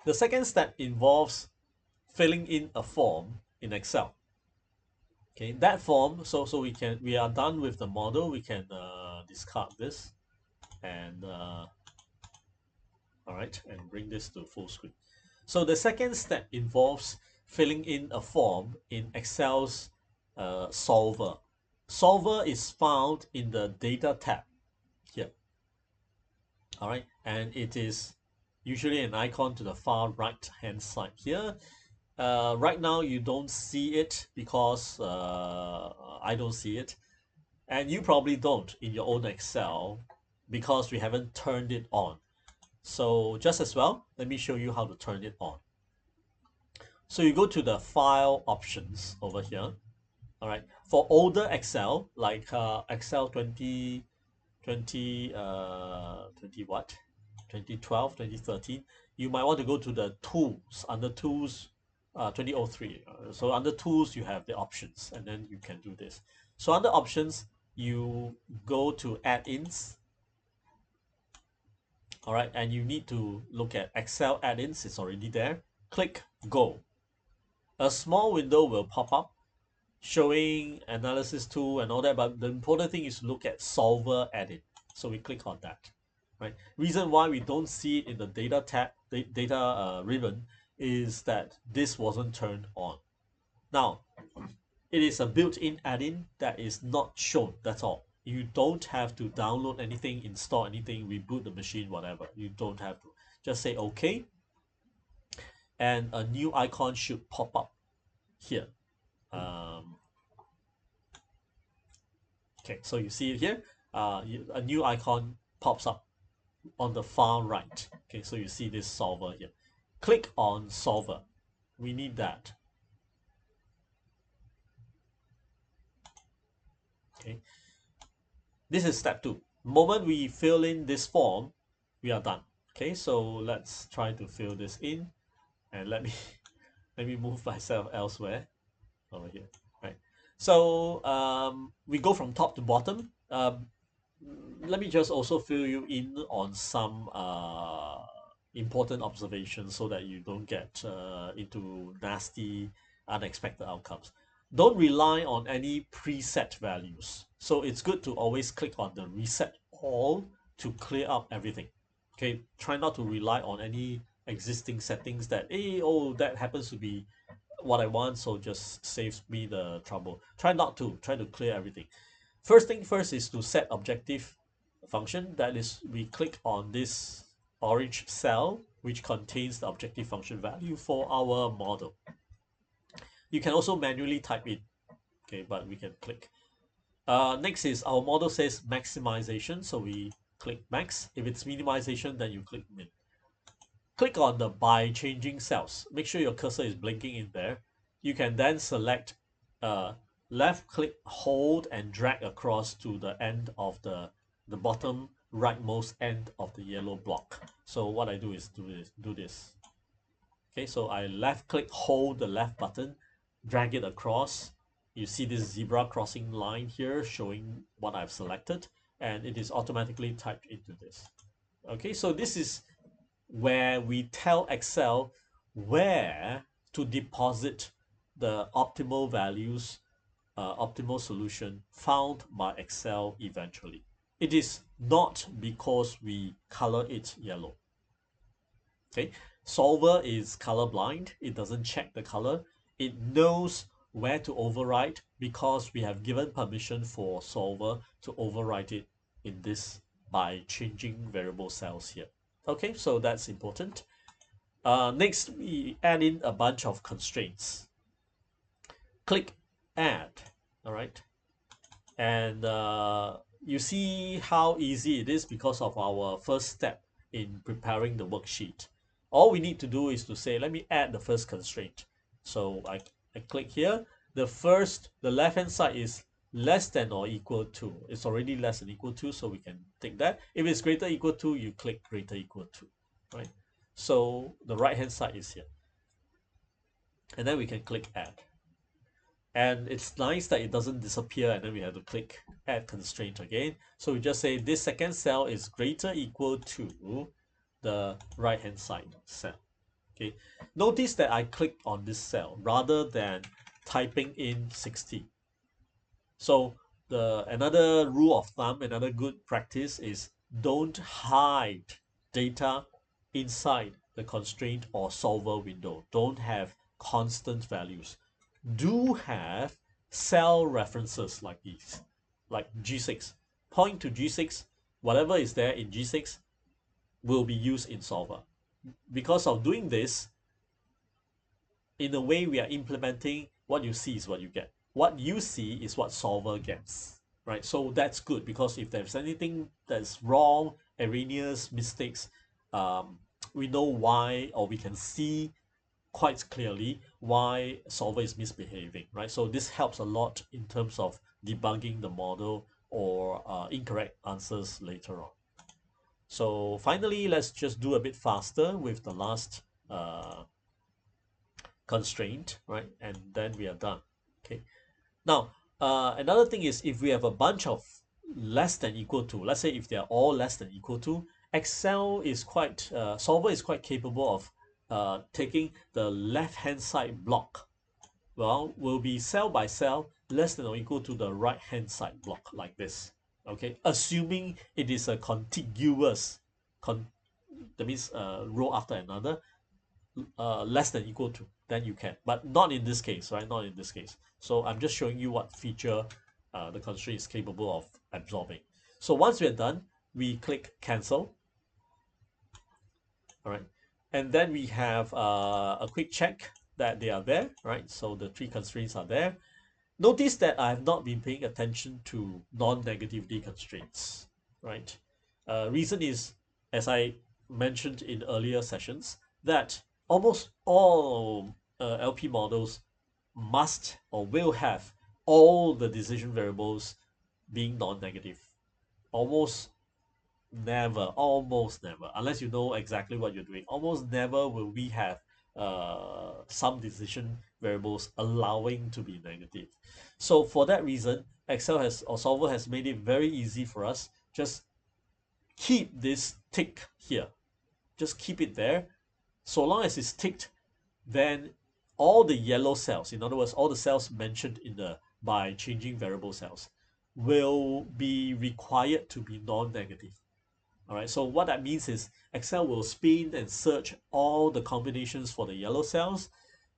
The second step involves filling in a form in Excel. Okay, that form, so we are done with the model. We can discard this and all right, and bring this to full screen. So the second step involves filling in a form in Excel's solver. Solver is found in the data tab here. All right, and it is usually an icon to the far right hand side here. Right now you don't see it because I don't see it, and you probably don't in your own Excel because we haven't turned it on. So just as well, let me show you how to turn it on. So you go to the file options over here. All right, for older Excel like Excel 20 what 2012 2013, you might want to go to the tools under tools 2003. So under tools you have the options and then you can do this. So under options you go to add-ins. All right, and you need to look at Excel add-ins. It's already there. Click go. A small window will pop up showing analysis tool and all that, but the important thing is to look at solver add-in. So we click on that. Right, reason why we don't see it in the data tab, data ribbon, is that this wasn't turned on. Now it is a built-in add-in that is not shown. That's all. You don't have to download anything, install anything, reboot the machine, whatever. You don't have to. Just say OK, and a new icon should pop up here. Okay, so you see it here. A new icon pops up on the far right. Okay, so you see this solver here. Click on solver. We need that. Okay, this is step 2. Moment we fill in this form, we are done. Okay, so let's try to fill this in, and let me let me move myself elsewhere over here. Right. So we go from top to bottom. Let me just also fill you in on some important observations so that you don't get into nasty, unexpected outcomes. Don't rely on any preset values. So it's good to always click on the reset all to clear up everything. Okay, try not to rely on any existing settings that, hey, oh, that happens to be what I want, so just saves me the trouble. Try to clear everything. First thing first is to set objective function. That is, we click on this orange cell which contains the objective function value for our model. You can also manually type in, okay, but we can click. Next is our model says maximization, so we click max. If it's minimization, then you click min. Click on the by changing cells. Make sure your cursor is blinking in there. You can then select left click, hold, and drag across to the end of the bottom rightmost end of the yellow block. So what I do is do this. Okay, so I left click, hold the left button, drag it across. You see this zebra crossing line here showing what I've selected, and it is automatically typed into this. Okay, so this is where we tell Excel where to deposit the optimal values, optimal solution found by Excel eventually. It is not because we color it yellow. Okay, solver is colorblind. It doesn't check the color. It knows where to overwrite because we have given permission for solver to overwrite it in this by changing variable cells here. Okay, so that's important. Next, we add in a bunch of constraints. Click add, all right? And you see how easy it is because of our first step in preparing the worksheet. All we need to do is to say, let me add the first constraint. So I click here. The left-hand side is less than or equal to. It's already less than equal to, so we can take that. If it's greater equal to, you click greater equal to, right? So the right-hand side is here. And then we can click add. And it's nice that it doesn't disappear and then we have to click add constraint again. So we just say this second cell is greater equal to the right hand side cell. Okay, notice that I clicked on this cell rather than typing in 60. So another rule of thumb, another good practice is don't hide data inside the constraint or solver window. Don't have constant values. Do have cell references like these, like G6. Point to G6, whatever is there in G6 will be used in solver. Because of doing this, in a way, we are implementing what you see is what you get. What you see is what solver gets, right? So that's good because if there's anything that's wrong, erroneous, mistakes, um, we know why, or we can see quite clearly why solver is misbehaving, right? So this helps a lot in terms of debugging the model or incorrect answers later on. So finally, let's just do a bit faster with the last constraint, right? And then we are done. Okay. Now, another thing is if we have a bunch of less than equal to, let's say if they are all less than equal to, Excel is quite, solver is quite capable of taking the left-hand side block. Well, will be cell by cell less than or equal to the right-hand side block like this. Okay, assuming it is a contiguous, that means row after another, less than equal to, then you can. But not in this case, right? Not in this case. So I'm just showing you what feature the constraint is capable of absorbing. So once we're done, we click cancel. All right. And then we have a quick check that they are there, right? So the three constraints are there. Notice that I have not been paying attention to non-negativity constraints, right? Reason is, as I mentioned in earlier sessions, that almost all LP models must or will have all the decision variables being non-negative. Almost never, unless you know exactly what you're doing, almost never will we have some decision variables allowing to be negative. So for that reason, Excel has or Solver has made it very easy for us. Just keep this tick here. Just keep it there. So long as it's ticked, then all the yellow cells, in other words, all the cells mentioned in the by changing variable cells, will be required to be non-negative. All right, so what that means is Excel will spin and search all the combinations for the yellow cells,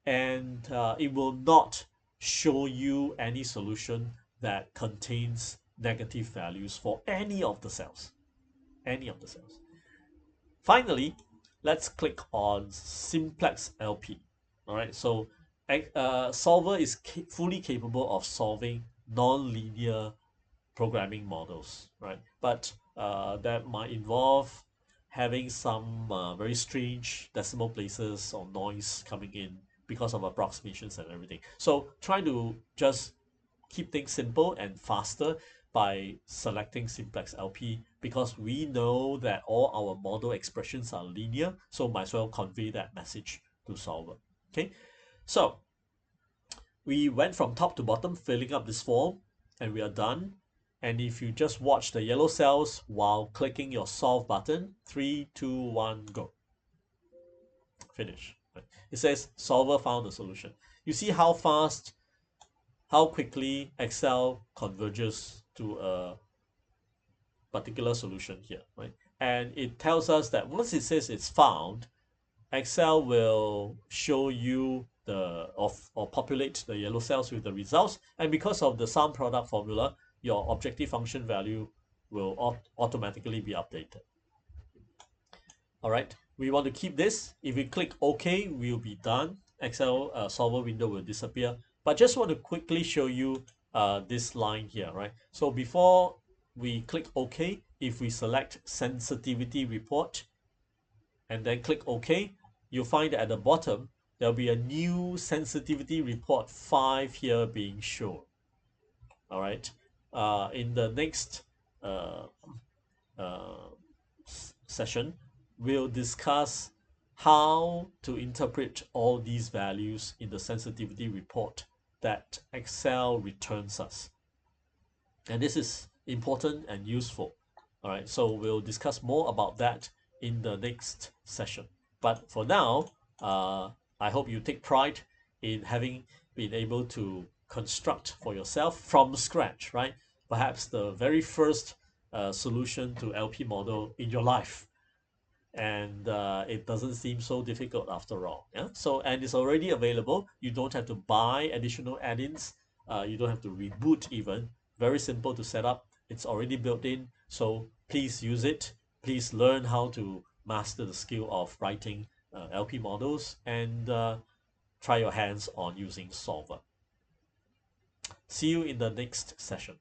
and it will not show you any solution that contains negative values for any of the cells. Any of the cells. Finally, let's click on Simplex LP. All right, so Solver is fully capable of solving non-linear programming models, right? But that might involve having some very strange decimal places or noise coming in because of approximations and everything. So try to just keep things simple and faster by selecting Simplex LP because we know that all our model expressions are linear, so might as well convey that message to solver. Okay, so we went from top to bottom filling up this form and we are done. And if you just watch the yellow cells while clicking your solve button, 3, 2, 1, go. Finish. It says solver found the solution. You see how fast, how quickly Excel converges to a particular solution here, right? And it tells us that once it says it's found, Excel will show you or populate the yellow cells with the results. And because of the sum product formula, your objective function value will automatically be updated. All right, we want to keep this. If we click OK, we'll be done. Excel solver window will disappear. But just want to quickly show you this line here, right? So before we click OK, if we select sensitivity report and then click OK, you'll find that at the bottom, there'll be a new sensitivity report 5 here being shown. All right. In the next session, we'll discuss how to interpret all these values in the sensitivity report that Excel returns us. And this is important and useful. All right, so we'll discuss more about that in the next session. But for now, I hope you take pride in having been able to construct for yourself from scratch, right? Perhaps the very first solution to LP model in your life, and it doesn't seem so difficult after all. Yeah. So and it's already available. You don't have to buy additional add-ins. You don't have to reboot even. Very simple to set up. It's already built in. So please use it. Please learn how to master the skill of writing LP models and try your hands on using Solver. See you in the next session.